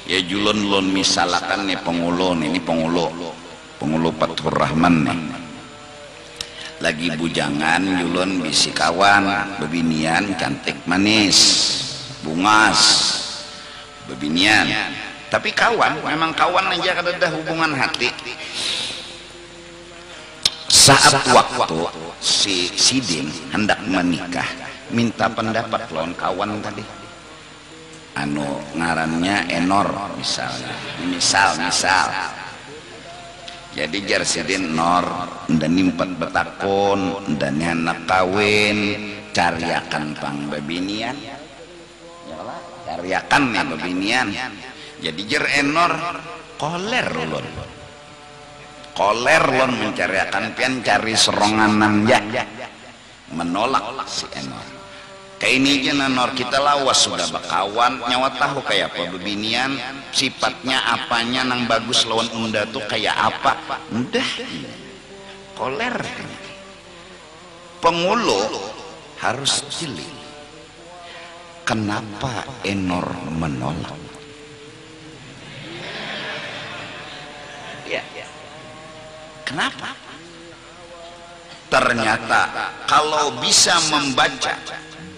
Ya julun-lun misalkan nih pengulo nih, ini pengulo Fathur Rahman nih. Lagi bujangan julun bisi kawan bebinian cantik manis bungas bebinian, tapi kawan memang kawan aja kada ada hubungan hati. Saat waktu si Sidin hendak menikah minta pendapat lawan kawan tadi, anu ngarannya Enor misalnya, misal jadi jar Sidin Nor dan nimpat betakon dan anak kawin cariakan pang bebinian, cariakan ya bebinian. Jadi jar Enor koler lon mencariakan pian cari seronganan ya, menolak si Enor. Kayak ini aja Enor, kita lawas sudah bakawan nyawa tahu kayak apa bebinian, sifatnya apanya nang bagus lawan unda tuh kayak apa, udah koler. Pengulo harus jeli. Kenapa Enor menolak? Ya. Kenapa? Ternyata kalau bisa membaca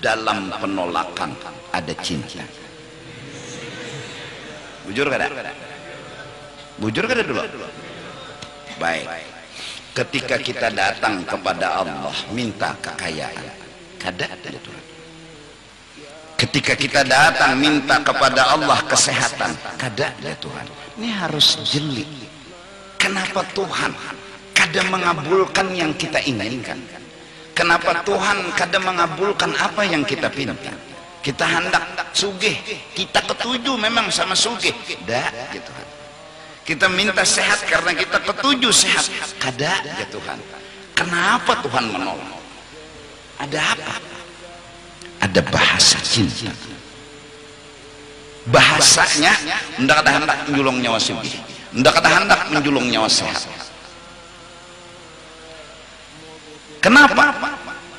dalam penolakan ada cinta. Bujur kada? Bujur kada dulu? Baik. Ketika kita datang kepada Allah minta kekayaan, kada ada Tuhan. Ketika kita datang minta kepada Allah kesehatan, kada ada Tuhan. Ini harus jeli. Kenapa Tuhan kada mengabulkan yang kita inginkan? Kenapa Tuhan kada mengabulkan apa yang kita pinta? Kita hendak sugih, kita ketujuh memang sama sugih, dah ya Tuhan. Kita minta sehat karena kita ketujuh sehat, kada ya Tuhan. Kenapa Tuhan menolak? Ada apa? Ada bahasa cinta. Bahasanya ndak ada hendak menjulung nyawa sugih, ndak ada hendak menjulung nyawa sehat. Kenapa?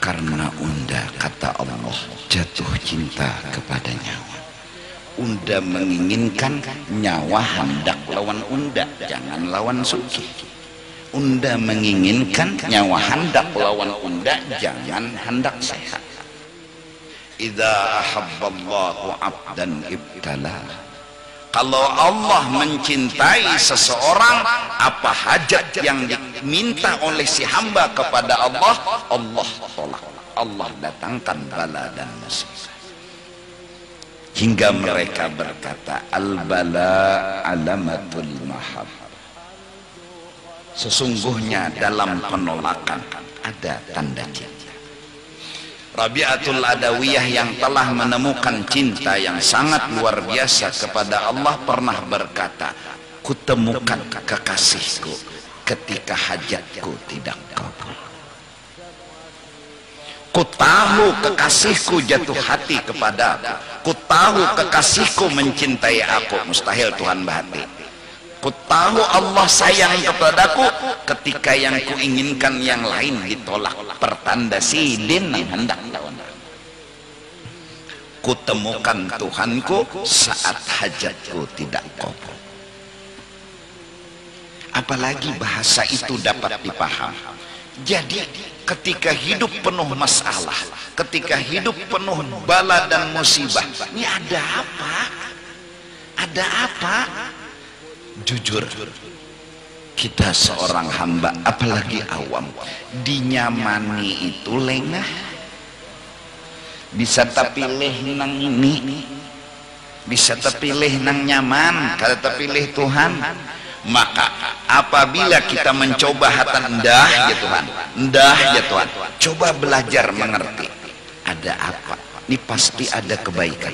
Karena unda kata Allah jatuh cinta kepada nyawa. Unda menginginkan nyawa hendak lawan unda, jangan lawan sugih. Unda menginginkan nyawa hendak lawan unda, jangan hendak sehat. Idza ahabballahu 'abdan ibtalah. Kalau Allah mencintai seseorang, apa hajat yang diminta oleh si hamba kepada Allah, Allah tolak. Allah datangkan bala dan musibah. Hingga mereka berkata, al-bala alamatul mahabbah. Sesungguhnya dalam penolakan ada tanda cinta. Rabi'atul Adawiyah yang telah menemukan cinta yang sangat luar biasa kepada Allah pernah berkata, kutemukan kekasihku ketika hajatku tidak kabul. Ku tahu kekasihku jatuh hati kepada aku. Ku tahu kekasihku mencintai aku. Mustahil Tuhan bahati. Ku tahu Allah sayang kepadaku ketika yang kuinginkan yang lain ditolak. Pertanda Sidin hendak lawan. Kutemukan Tuhanku saat hajatku tidak kabul. Apalagi bahasa itu dapat dipaham. Jadi ketika hidup penuh masalah, ketika hidup penuh bala dan musibah, ini ada apa? Ada apa? Jujur, kita seorang hamba, apalagi awam, dinyamani itu lengah. Bisa terpilih nang ini, bisa terpilih nang nyaman, kada terpilih Tuhan. Maka apabila kita mencoba hatan endah ya Tuhan, endah ya Tuhan, coba belajar mengerti. Ada apa? Ini pasti ada kebaikan,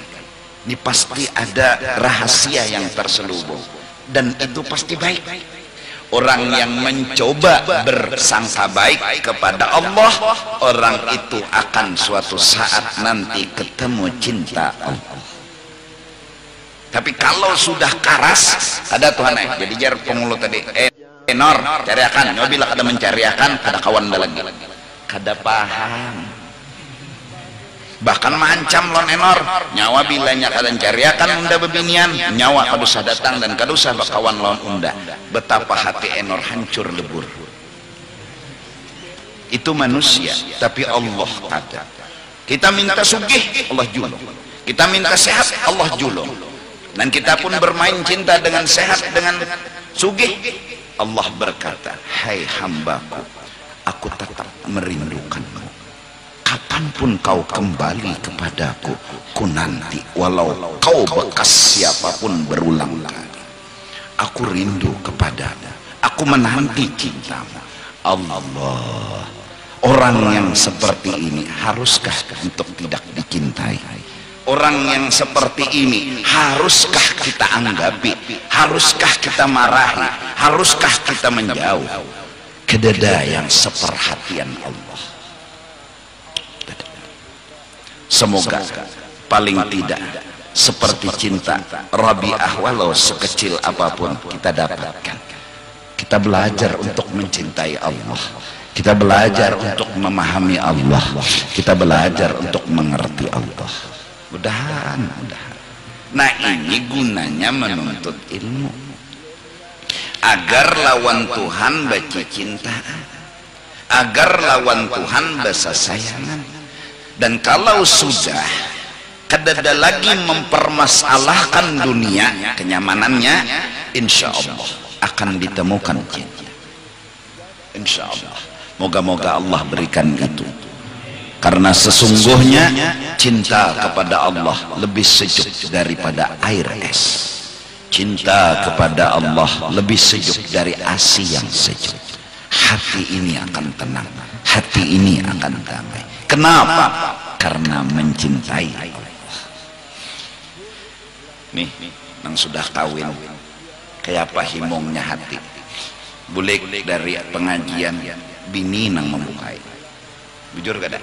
ini pasti ada rahasia yang terselubung, dan itu pasti baik. Orang yang mencoba bersangka baik kepada Allah, orang itu akan suatu saat nanti ketemu cinta Allah. Tapi kalau sudah karas, ada Tuhan jadi jar pengulo tadi, Enor cariakan, bila kada mencariakan, kada kawan lagi, kada paham. bahkan mengancam lon enor nyawa bilanya kadang cariakan unda bebinian nyawa kadusah datang dan kadusah bakawan lawan unda. Betapa hati enor hancur lebur. Itu manusia, tapi Allah ada. Kita minta sugih, Allah julung. Kita minta sehat, Allah julung. Dan kita pun bermain cinta dengan sehat, dengan sugih. Allah berkata, hai hambaku, aku tetap merindukanmu. Kapanpun kau kembali kepadaku, ku nanti walau kau bekas siapapun berulang kali. Aku rindu kepadamu, aku menanti cintamu. Allah, orang yang seperti ini haruskah untuk tidak dicintai? Orang yang seperti ini haruskah kita anggapi? Haruskah kita marahi? Haruskah kita menjauh? Kedada yang seperhatian Allah. Semoga paling tidak seperti cinta Rabi'ah, walau sekecil apapun kita dapatkan. Kita belajar untuk mencintai Allah. Kita belajar untuk memahami Allah. Kita belajar untuk mengerti Allah. Mudah-mudahan. Nah, ini gunanya menuntut ilmu agar lawan Tuhan baca cinta, agar lawan Tuhan basa sayangan. Dan kalau sudah kadada lagi mempermasalahkan dunia kenyamanannya, insya Allah akan ditemukan cinta. Insya Allah. Moga-moga Allah berikan itu. Karena sesungguhnya cinta kepada Allah lebih sejuk daripada air es. Cinta kepada Allah lebih sejuk dari ASI yang sejuk. Hati ini akan tenang, hati ini akan damai. Kenapa? Karena mencintai Allah. Nih, yang sudah kawin, kayak apa himongnya hati. Bulik dari pengajian, bini nang membukai. Bujur gak ada?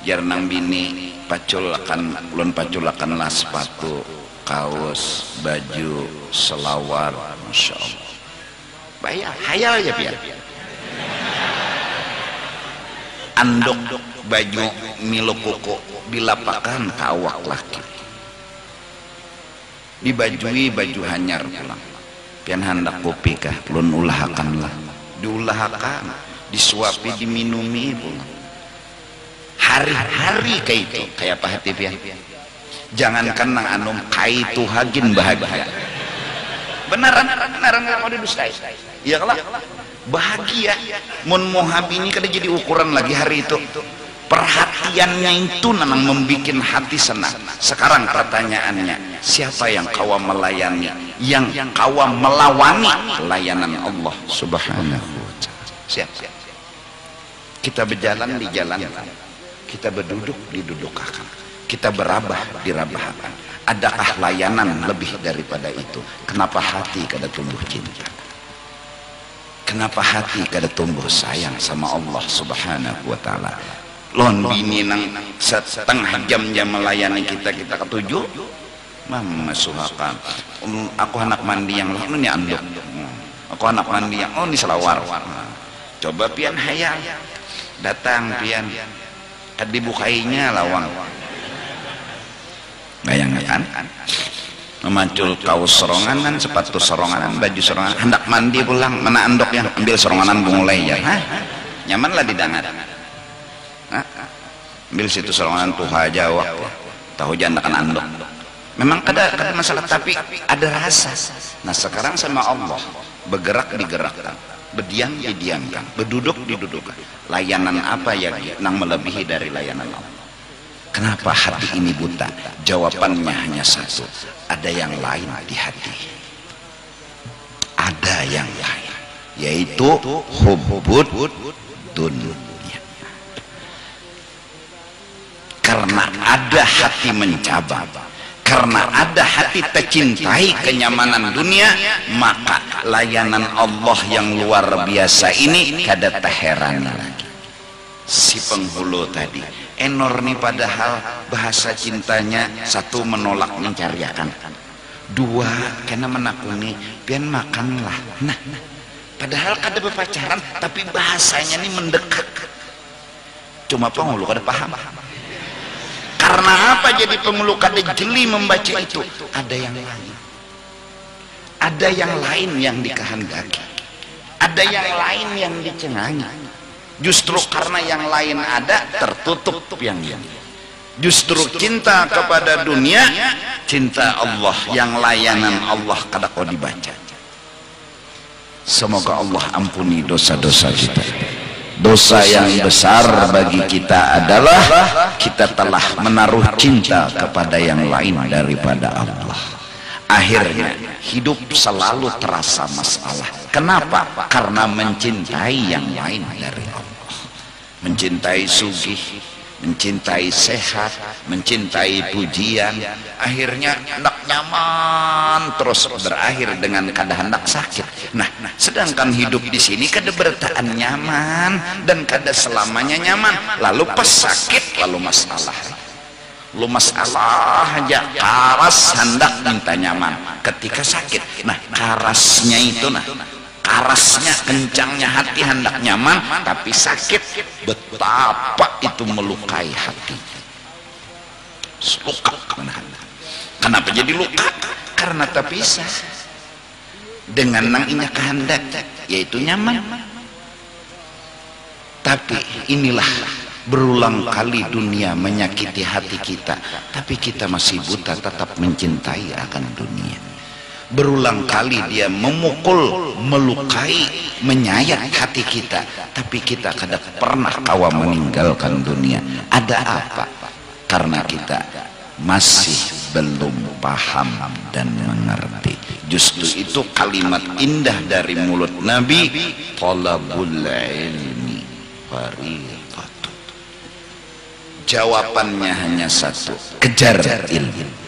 Jar nang bini paculakan, ulun paculakan lah sepatu, kaos, baju, selawar, masya Allah. Bayar, hayal aja biar. Andok baju milo koko dilapakan kawak laki. Dibajui baju hanyar pulang. Pian hendak kopi kah, ulun ulahakan lah. Diulahakan, disuapi, diminumi pulang. Hari-hari kayak itu, kayak apa hati pian? Jangankan nang anum kaitu hagin bahagia. Beneran nggak mau didustai. Iya kalau bahagia. Mun mohab ini kada jadi ukuran lagi hari itu. Perhatiannya itu memang membuat hati senang. Sekarang pertanyaannya, siapa yang kau melayani, yang kau melawani layanan Allah Subhanahu wa ta'ala? Siapa? Kita berjalan di jalan, kita berduduk didudukakan, kita berabah dirabahkan. Adakah layanan lebih daripada itu? Kenapa hati kada tumbuh cinta? Kenapa hati kada tumbuh sayang sama Allah Subhanahu wa ta'ala? Lon bini nang setengah jam melayani kita ketujuh, mama suhakan. Aku anak mandi yang lah, ini anduk. Aku anak mandi yang, oh ini selawar. Coba pian hayal, datang pian, dibukainya lawang. Bayangkan, memacul kaos soronganan, sepatu soronganan, baju soronganan, hendak mandi pulang, mana andoknya, ambil soronganan mulai ya. Nyaman lah di dangat. Ambil situ sorongan tuh aja waktu tahu jandakan andok. Memang ada masalah, tapi ada rasa. Nah sekarang sama Allah, bergerak digerakkan, berdiam didiamkan, berduduk didudukkan. Layanan apa yang nang melebihi dari layanan Allah? Kenapa hati ini buta? Jawabannya hanya satu, ada yang lain di hati. Ada yang lain, yaitu hubbud dunya. Karena ada hati mencabang, karena ada hati tercintai kenyamanan dunia, maka layanan Allah yang luar biasa ini kada terheran lagi. Si penghulu tadi enor nih, padahal bahasa cintanya satu menolak mencariakan, dua kena menakuni pian makanlah. Nah padahal kada berpacaran tapi bahasanya nih mendekat. Cuma penghulu kada paham. Karena apa jadi pengulu kada jeli membaca itu? Ada yang lain. Ada yang lain yang dikehendaki. Ada yang lain yang dicengangi. Justru karena yang lain ada, tertutup yang lain. Justru cinta kepada dunia, cinta Allah, yang layanan Allah kada kau dibaca. Semoga Allah ampuni dosa-dosa kita. Dosa yang besar bagi kita adalah kita telah menaruh cinta kepada yang lain daripada Allah. Akhirnya hidup selalu terasa masalah. Kenapa? Karena mencintai yang lain dari Allah. Mencintai sugih, mencintai sehat, mencintai pujian, akhirnya hendak nyaman terus berakhir dengan kada hendak sakit. Nah, sedangkan hidup di sini kada bertahan nyaman dan kada selamanya nyaman. Lalu pas sakit lalu masalah. Lu masalah aja karas hendak minta nyaman ketika sakit. Nah, karasnya itu karasnya kencangnya hati hendak nyaman tapi sakit, betapa itu melukai hati. Luka. Kenapa jadi luka? Karena tak bisa dengan nang inya kehendak yaitu nyaman. Tapi inilah berulang kali dunia menyakiti hati kita, tapi kita masih buta tetap mencintai akan dunia. Berulang kali dia memukul, melukai, menyayat hati kita, tapi kita kadang pernah kawa meninggalkan dunia. Ada apa? Karena kita masih belum paham dan mengerti. Justru itu kalimat indah dari mulut Nabi, talabul ilmi fariqatun. Jawabannya hanya satu, kejar ilmu.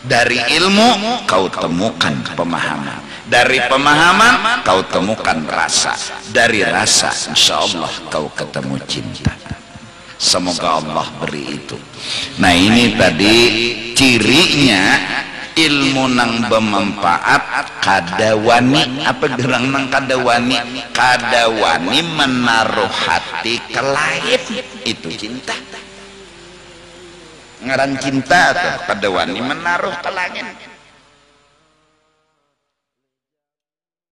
Dari ilmu kau temukan pemahaman, dari pemahaman kau temukan rasa, dari rasa insya Allah kau ketemu cinta. Semoga Allah beri itu. Nah, ini tadi cirinya ilmu nang bermanfaat kadawani. Apa gerang nang kadawani? Kadawani menaruh hati ke lain, itu cinta. Ngaran cinta atau kadawani menaruh ke langit.